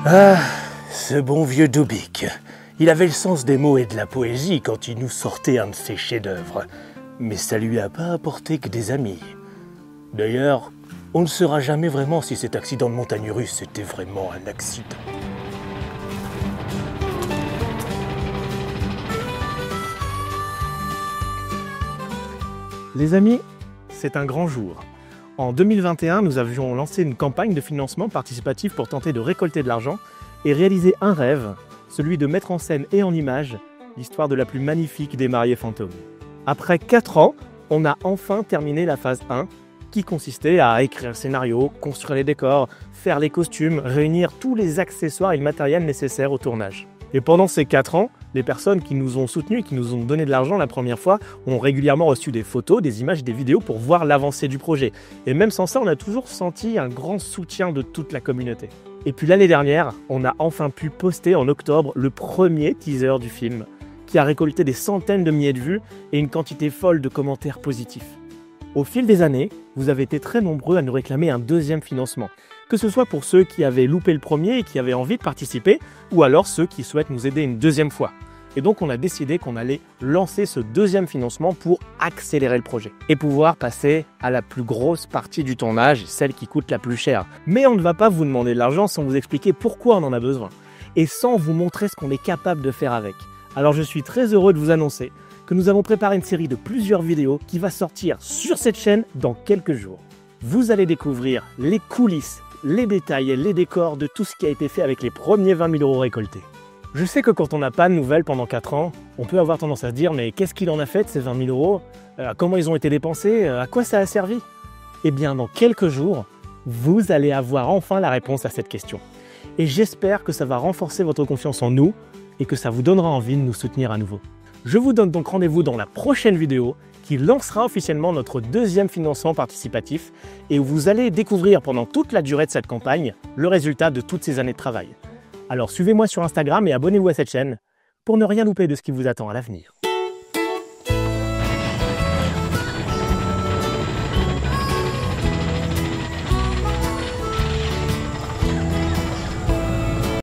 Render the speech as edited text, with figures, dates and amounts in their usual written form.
Ah, ce bon vieux Doubic. Il avait le sens des mots et de la poésie quand il nous sortait un de ses chefs-d'œuvre. Mais ça lui a pas apporté que des amis. D'ailleurs, on ne saura jamais vraiment si cet accident de montagne russe était vraiment un accident. Les amis, c'est un grand jour. En 2021, nous avions lancé une campagne de financement participatif pour tenter de récolter de l'argent et réaliser un rêve, celui de mettre en scène et en images l'histoire de la plus magnifique des mariées fantômes. Après 4 ans, on a enfin terminé la phase 1, qui consistait à écrire le scénario, construire les décors, faire les costumes, réunir tous les accessoires et le matériel nécessaire au tournage. Et pendant ces 4 ans, les personnes qui nous ont soutenus, qui nous ont donné de l'argent la première fois, ont régulièrement reçu des photos, des images, des vidéos pour voir l'avancée du projet. Et même sans ça, on a toujours senti un grand soutien de toute la communauté. Et puis l'année dernière, on a enfin pu poster en octobre le premier teaser du film, qui a récolté des centaines de milliers de vues et une quantité folle de commentaires positifs. Au fil des années, vous avez été très nombreux à nous réclamer un deuxième financement, que ce soit pour ceux qui avaient loupé le premier et qui avaient envie de participer, ou alors ceux qui souhaitent nous aider une deuxième fois. Et donc on a décidé qu'on allait lancer ce deuxième financement pour accélérer le projet et pouvoir passer à la plus grosse partie du tournage, celle qui coûte la plus cher. Mais on ne va pas vous demander de l'argent sans vous expliquer pourquoi on en a besoin et sans vous montrer ce qu'on est capable de faire avec. Alors je suis très heureux de vous annoncer que nous avons préparé une série de plusieurs vidéos qui va sortir sur cette chaîne dans quelques jours. Vous allez découvrir les coulisses, les détails et les décors de tout ce qui a été fait avec les premiers 20 000 € récoltés. Je sais que quand on n'a pas de nouvelles pendant 4 ans, on peut avoir tendance à se dire mais qu'est-ce qu'il en a fait de ces 20 000 €? Comment ils ont été dépensés? À quoi ça a servi? Eh bien dans quelques jours, vous allez avoir enfin la réponse à cette question. Et j'espère que ça va renforcer votre confiance en nous et que ça vous donnera envie de nous soutenir à nouveau. Je vous donne donc rendez-vous dans la prochaine vidéo qui lancera officiellement notre deuxième financement participatif et où vous allez découvrir pendant toute la durée de cette campagne le résultat de toutes ces années de travail. Alors suivez-moi sur Instagram et abonnez-vous à cette chaîne pour ne rien louper de ce qui vous attend à l'avenir.